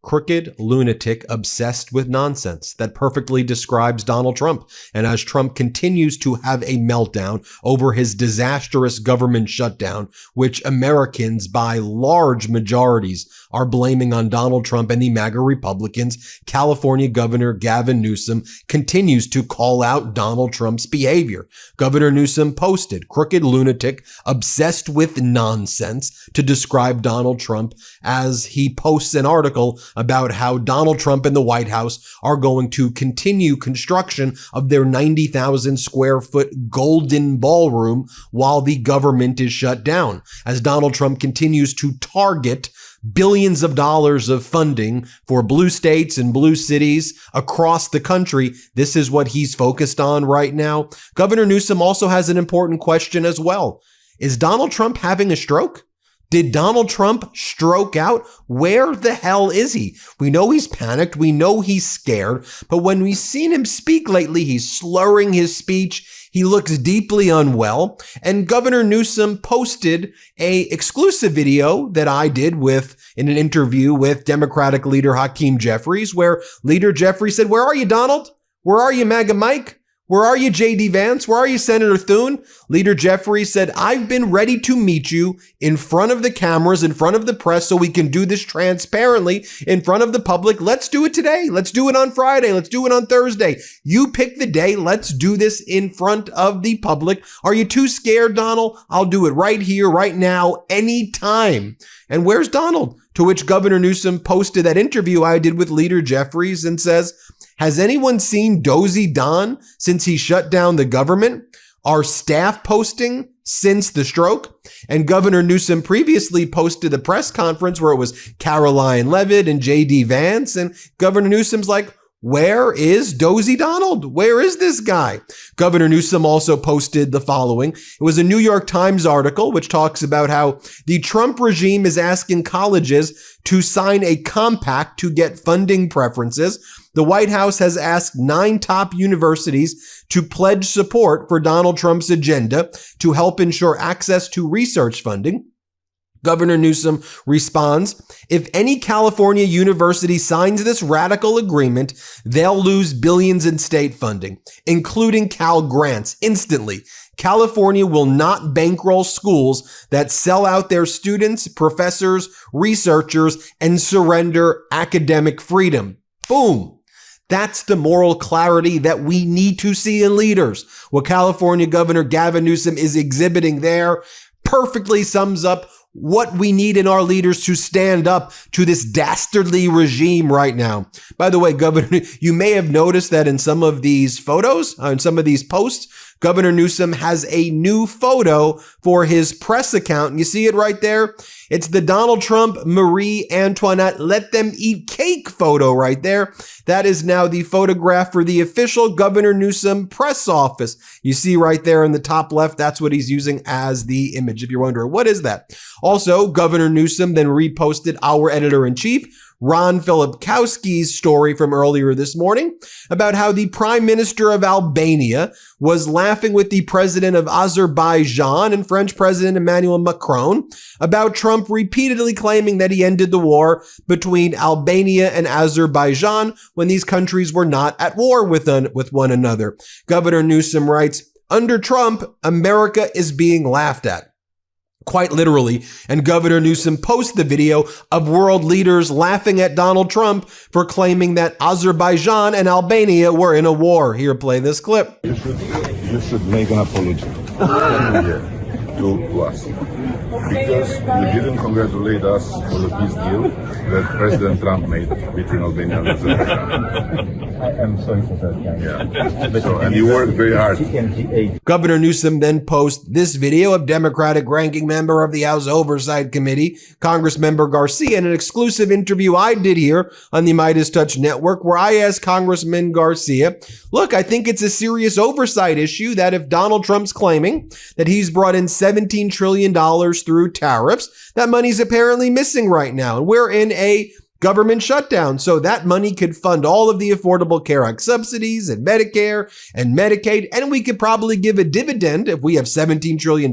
crooked lunatic obsessed with nonsense. That perfectly describes Donald Trump. And as Trump continues to have a meltdown over his disastrous government shutdown, which Americans by large majorities are blaming on Donald Trump and the MAGA Republicans, California Governor Gavin Newsom continues to call out Donald Trump's behavior. Governor Newsom posted, "Crooked lunatic obsessed with nonsense," to describe Donald Trump, as he posts an article about how Donald Trump and the White House are going to continue construction of their 90,000 square foot golden ballroom while the government is shut down, as Donald Trump continues to target billions of dollars of funding for blue states and blue cities across the country. This is what he's focused on right now. Governor Newsom also has an important question as well. Is Donald Trump having a stroke? Did Donald Trump stroke out? Where the hell is he? We know he's panicked. We know he's scared. But when we've seen him speak lately, he's slurring his speech. He looks deeply unwell. And Governor Newsom posted a exclusive video that I did in an interview with Democratic leader Hakeem Jeffries, where Leader Jeffries said, "Where are you, Donald? Where are you, MAGA Mike? Where are you, J.D. Vance? Where are you, Senator Thune?" Leader Jeffries said, "I've been ready to meet you in front of the cameras, in front of the press, so we can do this transparently in front of the public. Let's do it today. Let's do it on Friday. Let's do it on Thursday. You pick the day. Let's do this in front of the public. Are you too scared, Donald? I'll do it right here, right now, anytime." And where's Donald? To which Governor Newsom posted that interview I did with Leader Jeffries and says, "Has anyone seen Dozy Don since he shut down the government? Are staff posting since the stroke?" And Governor Newsom previously posted a press conference where it was Caroline Leavitt and J.D. Vance. And Governor Newsom's like, "Where is Dozy Donald? Where is this guy?" Governor Newsom also posted the following. It was a New York Times article which talks about how the Trump regime is asking colleges to sign a compact to get funding preferences. The White House has asked 9 top universities to pledge support for Donald Trump's agenda to help ensure access to research funding. Governor Newsom responds, "If any California university signs this radical agreement, they'll lose billions in state funding, including Cal grants, instantly. California will not bankroll schools that sell out their students, professors, researchers, and surrender academic freedom." Boom. That's the moral clarity that we need to see in leaders. What California Governor Gavin Newsom is exhibiting there perfectly sums up what we need in our leaders to stand up to this dastardly regime right now. By the way, Governor, you may have noticed that in some of these photos, in some of these posts, Governor Newsom has a new photo for his press account. You see it right there? It's the Donald Trump, Marie Antoinette, let them eat cake photo right there. That is now the photograph for the official Governor Newsom press office. You see right there in the top left, that's what he's using as the image. If you're wondering, what is that? Also, Governor Newsom then reposted our editor-in-chief, Ron Filipkowski's story from earlier this morning about how the Prime Minister of Albania was laughing with the President of Azerbaijan and French President Emmanuel Macron about Trump repeatedly claiming that he ended the war between Albania and Azerbaijan when these countries were not at war with one another. Governor Newsom writes, "Under Trump, America is being laughed at." Quite literally, and Governor Newsom posted the video of world leaders laughing at Donald Trump for claiming that Azerbaijan and Albania were in a war. Here, play this clip. You should make an apology to us, because you didn't congratulate us for the peace deal that President Trump made between Albania and Azerbaijan. I'm sorry for that. Yeah. So, and you worked very hard. Governor Newsom then posts this video of Democratic ranking member of the House Oversight Committee, Congressmember Garcia, in an exclusive interview I did here on the MeidasTouch network, where I asked Congressman Garcia, look, I think it's a serious oversight issue that if Donald Trump's claiming that he's brought in $17 trillion through tariffs, that money's apparently missing right now. And we're in a government shutdown so that money could fund all of the Affordable Care Act subsidies and Medicare and Medicaid, and we could probably give a dividend. If we have $17 trillion,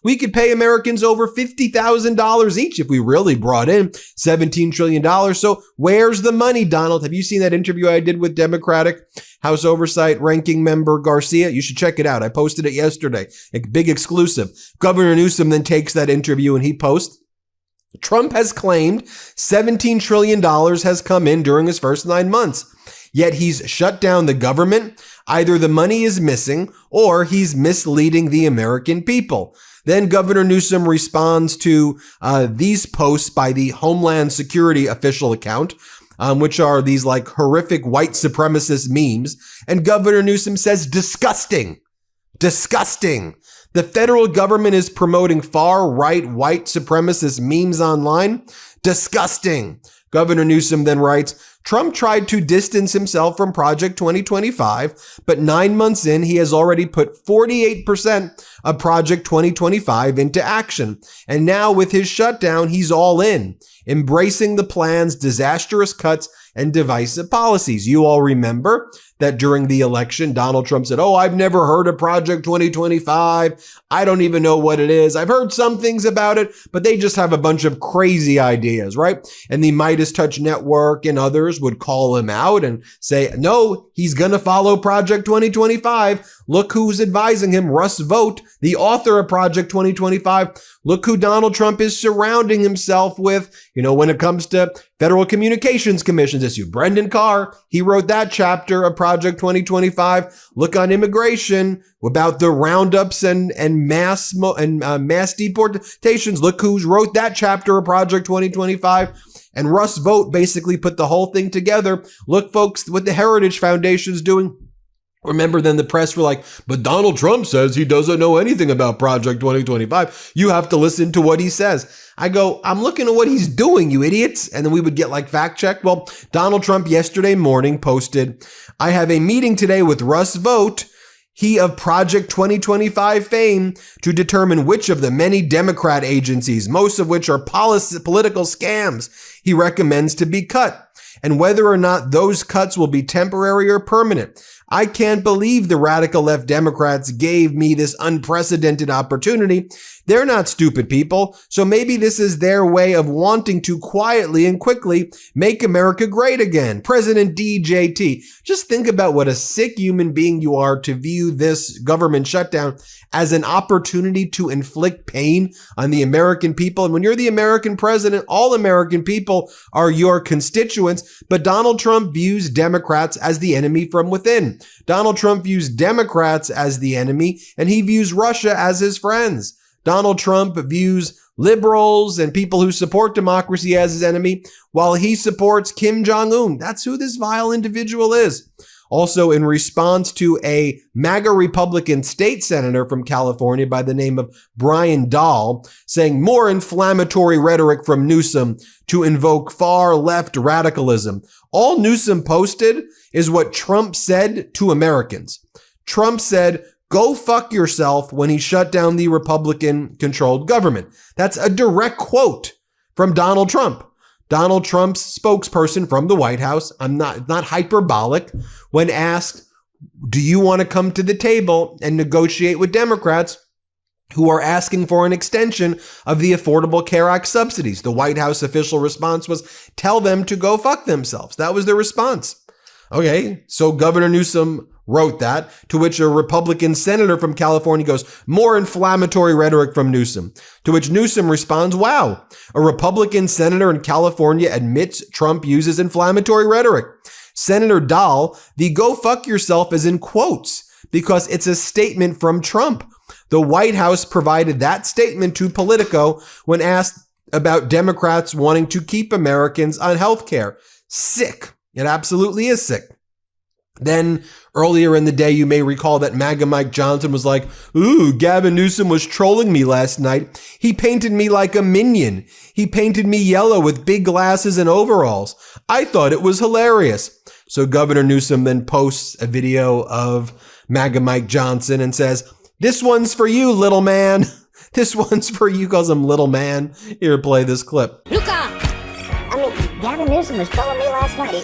we could pay Americans over $50,000 each if we really brought in $17 trillion. So where's the money, Donald? Have you seen that interview I did with Democratic House Oversight Ranking Member Garcia? You should check it out. I posted it yesterday. A big exclusive. Governor Newsom then takes that interview and he posts, Trump has claimed $17 trillion has come in during his first 9 months, yet he's shut down the government. Either the money is missing or he's misleading the American people. Then Governor Newsom responds to these posts by the Homeland Security official account, which are these like horrific white supremacist memes. And Governor Newsom says, disgusting, disgusting. The federal government is promoting far-right white supremacist memes online. Disgusting. Governor Newsom then writes, Trump tried to distance himself from Project 2025, but 9 months in, he has already put 48% of Project 2025 into action. And now with his shutdown, he's all in, embracing the plan's disastrous cuts and divisive policies. You all remember that during the election, Donald Trump said, oh, I've never heard of Project 2025. I don't even know what it is. I've heard some things about it, but they just have a bunch of crazy ideas, right? And the MeidasTouch network and others would call him out and say, no, he's going to follow Project 2025. Look who's advising him, Russ Vought, the author of Project 2025. Look who Donald Trump is surrounding himself with, when it comes to Federal Communications Commission's issue. Brendan Carr, he wrote that chapter of Project 2025. Look on immigration about the roundups and mass deportations. Look who's wrote that chapter of Project 2025. And Russ Vought basically put the whole thing together. Look, folks, what the Heritage Foundation's doing. Remember, then the press were like, but Donald Trump says he doesn't know anything about Project 2025. You have to listen to what he says. I go, I'm looking at what he's doing, you idiots. And then we would get like fact check. Well, Donald Trump yesterday morning posted, I have a meeting today with Russ Vought, he of Project 2025 fame, to determine which of the many Democrat agencies, most of which are political scams, he recommends to be cut, and whether or not those cuts will be temporary or permanent. I can't believe the radical left Democrats gave me this unprecedented opportunity. They're not stupid people, so maybe this is their way of wanting to quietly and quickly make America great again. President DJT. Just think about what a sick human being you are to view this government shutdown as an opportunity to inflict pain on the American people. And when you're the American president, all American people are your constituents, but Donald Trump views Democrats as the enemy from within. Donald Trump views Democrats as the enemy, and he views Russia as his friends. Donald Trump views liberals and people who support democracy as his enemy, while he supports Kim Jong-un. That's who this vile individual is. Also, in response to a MAGA Republican state senator from California by the name of Brian Dahl saying more inflammatory rhetoric from Newsom to invoke far left radicalism. All Newsom posted is what Trump said to Americans. Trump said, go fuck yourself when he shut down the Republican-controlled government. That's a direct quote from Donald Trump. Donald Trump's spokesperson from the White House, not hyperbolic, when asked, do you want to come to the table and negotiate with Democrats who are asking for an extension of the Affordable Care Act subsidies? The White House official response was, tell them to go fuck themselves. That was the response. Okay, so Governor Newsom wrote that, to which a Republican senator from California goes, more inflammatory rhetoric from Newsom. To which Newsom responds, wow, a Republican senator in California admits Trump uses inflammatory rhetoric. Senator Dahl, the go fuck yourself is in quotes because it's a statement from Trump. The White House provided that statement to Politico when asked about Democrats wanting to keep Americans on health care. Sick. It absolutely is sick. Then earlier in the day, you may recall that MAGA Mike Johnson was like, ooh, Gavin Newsom was trolling me last night. He painted me like a minion. He painted me yellow with big glasses and overalls. I thought it was hilarious. So Governor Newsom then posts a video of MAGA Mike Johnson and says, this one's for you, little man. This one's for you, calls him little man. Here, play this clip. Luca! Gavin Gavin Newsom was trolling me last night.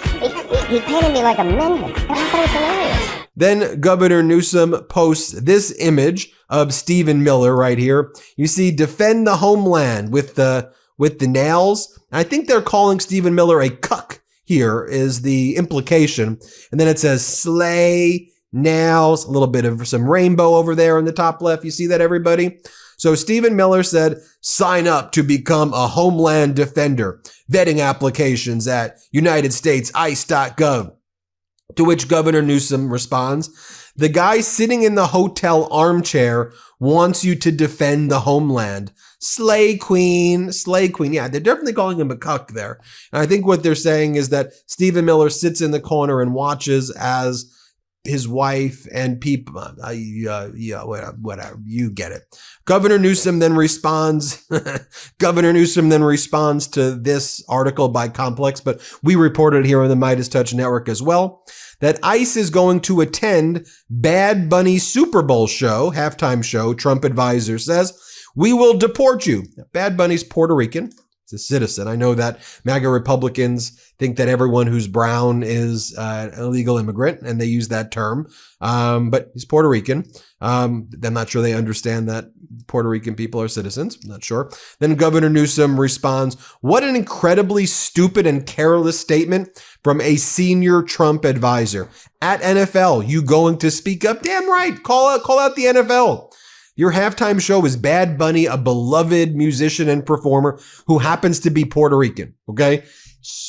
He painted me like a minion. And I thought it was hilarious. Then Governor Newsom posts this image of Stephen Miller right here. You see, defend the homeland with the nails. I think they're calling Stephen Miller a cuck here is the implication. And then it says slay, nails, a little bit of some rainbow over there in the top left. You see that, everybody? So Stephen Miller said, sign up to become a homeland defender. Vetting applications at unitedstatesice.gov. To which Governor Newsom responds, the guy sitting in the hotel armchair wants you to defend the homeland. Slay queen, slay queen. Yeah, they're definitely calling him a cuck there. And I think what they're saying is that Stephen Miller sits in the corner and watches as his wife and people, whatever, you get it. Governor Newsom then responds to this article by Complex, but we reported here on the MeidasTouch network as well, that ICE is going to attend Bad Bunny Super Bowl show, halftime show, Trump advisor says. We will deport you. Bad Bunny's Puerto Rican. He's a citizen. I know that MAGA Republicans think that everyone who's brown is an illegal immigrant, and they use that term. But he's Puerto Rican. I'm not sure they understand that Puerto Rican people are citizens. I'm not sure. Then Governor Newsom responds, what an incredibly stupid and careless statement from a senior Trump advisor. At NFL, you going to speak up? Damn right. Call out the NFL. Your halftime show is Bad Bunny, a beloved musician and performer who happens to be Puerto Rican, okay?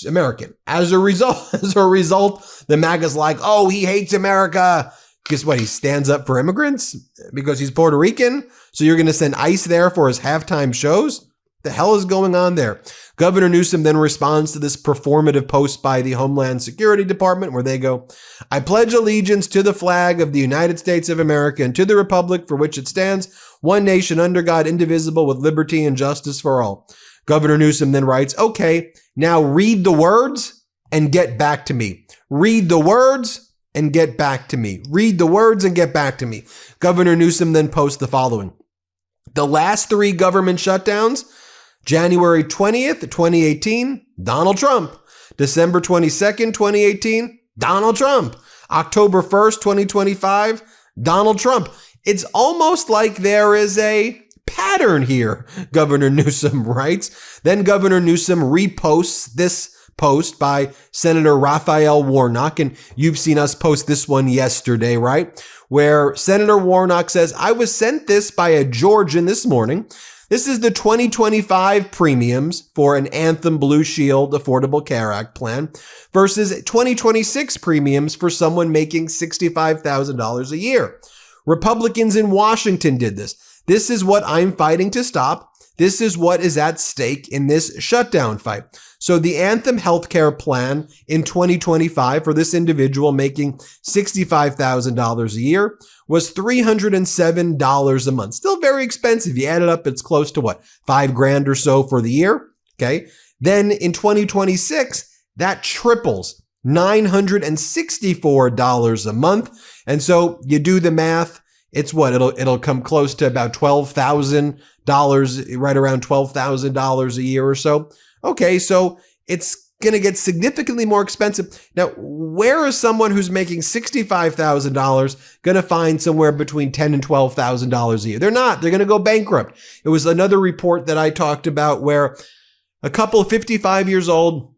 American. As a result, the MAGA's like, oh, he hates America. Guess what? He stands up for immigrants because he's Puerto Rican. So you're going to send ICE there for his halftime shows? The hell is going on there? Governor Newsom then responds to this performative post by the Homeland Security Department where they go, I pledge allegiance to the flag of the United States of America and to the republic for which it stands, one nation under God, indivisible, with liberty and justice for all. Governor Newsom then writes, okay, now read the words and get back to me. Read the words and get back to me. Read the words and get back to me. Governor Newsom then posts the following. The last 3 government shutdowns, January 20th, 2018, Donald Trump. December 22nd, 2018, Donald Trump. October 1st, 2025, Donald Trump. It's almost like there is a pattern here, Governor Newsom writes. Then Governor Newsom reposts this post by Senator Raphael Warnock, and you've seen us post this one yesterday, right? Where Senator Warnock says, I was sent this by a Georgian this morning. This is the 2025 premiums for an Anthem Blue Shield Affordable Care Act plan versus 2026 premiums for someone making $65,000 a year. Republicans in Washington did this. This is what I'm fighting to stop. This is what is at stake in this shutdown fight. So the Anthem healthcare plan in 2025 for this individual making $65,000 a year was $307 a month. Still very expensive. You add it up, it's close to what? $5,000 or so for the year. Okay. Then in 2026, that triples, $964 a month. And so you do the math. It's what? It'll come close to about $12,000, right around $12,000 a year or so. Okay, so it's going to get significantly more expensive. Now, where is someone who's making $65,000 going to find somewhere between $10,000 and $12,000 a year? They're not. They're going to go bankrupt. It was another report that I talked about where a couple 55 years old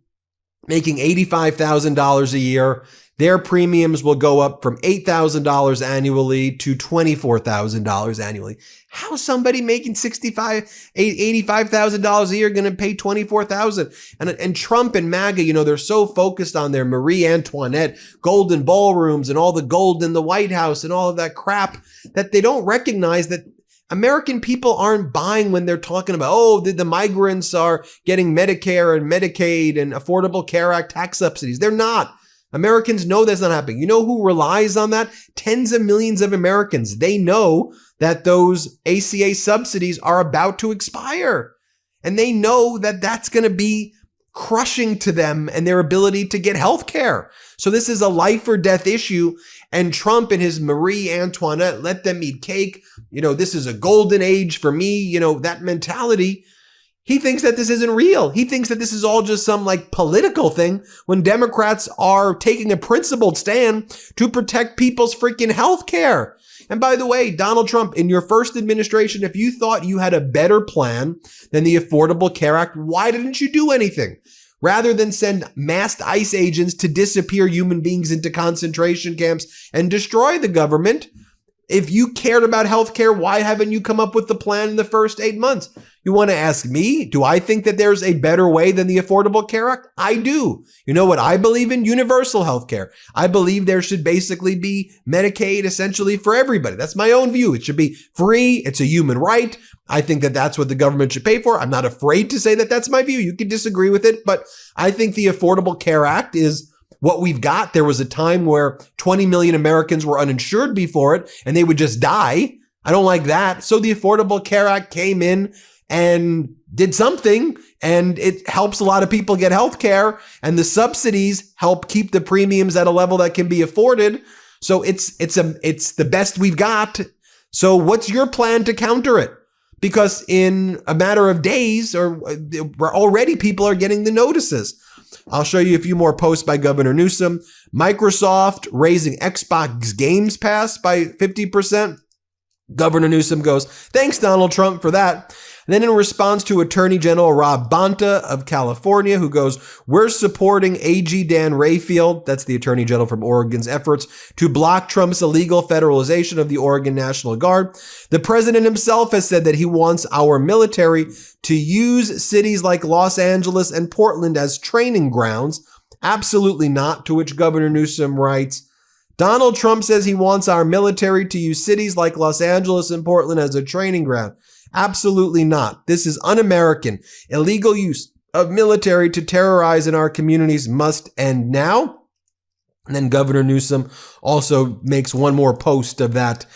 making $85,000 a year, their premiums will go up from $8,000 annually to $24,000 annually. How is somebody making $85,000 a year going to pay $24,000? And Trump and MAGA, they're so focused on their Marie Antoinette golden ballrooms and all the gold in the White House and all of that crap that they don't recognize that American people aren't buying when they're talking about, oh, the migrants are getting Medicare and Medicaid and Affordable Care Act tax subsidies. They're not. Americans know that's not happening. You know who relies on that? Tens of millions of Americans. They know that those ACA subsidies are about to expire. And they know that that's going to be crushing to them and their ability to get health care. So this is a life or death issue. And Trump and his Marie Antoinette, let them eat cake. This is a golden age for me. That mentality. He thinks that this isn't real. He thinks that this is all just some like political thing when Democrats are taking a principled stand to protect people's freaking health care. And by the way, Donald Trump, in your first administration, if you thought you had a better plan than the Affordable Care Act, why didn't you do anything? Rather than send massed ICE agents to disappear human beings into concentration camps and destroy the government, if you cared about healthcare, why haven't you come up with the plan in the first 8 months? You want to ask me, do I think that there's a better way than the Affordable Care Act? I do. You know what I believe in? Universal healthcare. I believe there should basically be Medicaid essentially for everybody. That's my own view. It should be free. It's a human right. I think that that's what the government should pay for. I'm not afraid to say that that's my view. You can disagree with it, but I think the Affordable Care Act is what we've got. There was a time where 20 million Americans were uninsured before it and they would just die. I don't like that. So the Affordable Care Act came in and did something, and it helps a lot of people get health care, and the subsidies help keep the premiums at a level that can be afforded. So it's the best we've got. So what's your plan to counter it? Because in a matter of days, or already people are getting the notices. I'll show you a few more posts by Governor Newsom. Microsoft raising Xbox Games Pass by 50%. Governor Newsom goes, thanks, Donald Trump, for that. And then in response to Attorney General Rob Bonta of California, who goes, we're supporting AG Dan Rayfield, that's the Attorney General from Oregon's efforts to block Trump's illegal federalization of the Oregon National Guard. The president himself has said that he wants our military to use cities like Los Angeles and Portland as training grounds. Absolutely not, to which Governor Newsom writes, Donald Trump says he wants our military to use cities like Los Angeles and Portland as a training ground. Absolutely not. This is un-American. Illegal use of military to terrorize in our communities must end now. And then Governor Newsom also makes one more post of that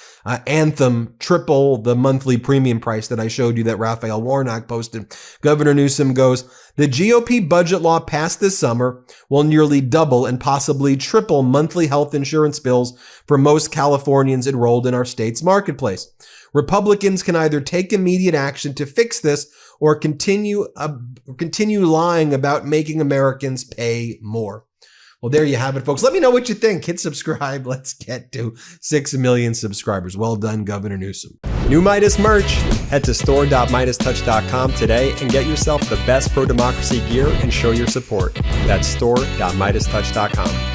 anthem, triple the monthly premium price that I showed you that Raphael Warnock posted. Governor Newsom goes, the GOP budget law passed this summer will nearly double and possibly triple monthly health insurance bills for most Californians enrolled in our state's marketplace. Republicans can either take immediate action to fix this or continue lying about making Americans pay more. Well, there you have it, folks. Let me know what you think. Hit subscribe. Let's get to 6 million subscribers. Well done, Governor Newsom. New Meidas merch. Head to store.meidastouch.com today and get yourself the best pro-democracy gear and show your support. That's store.meidastouch.com.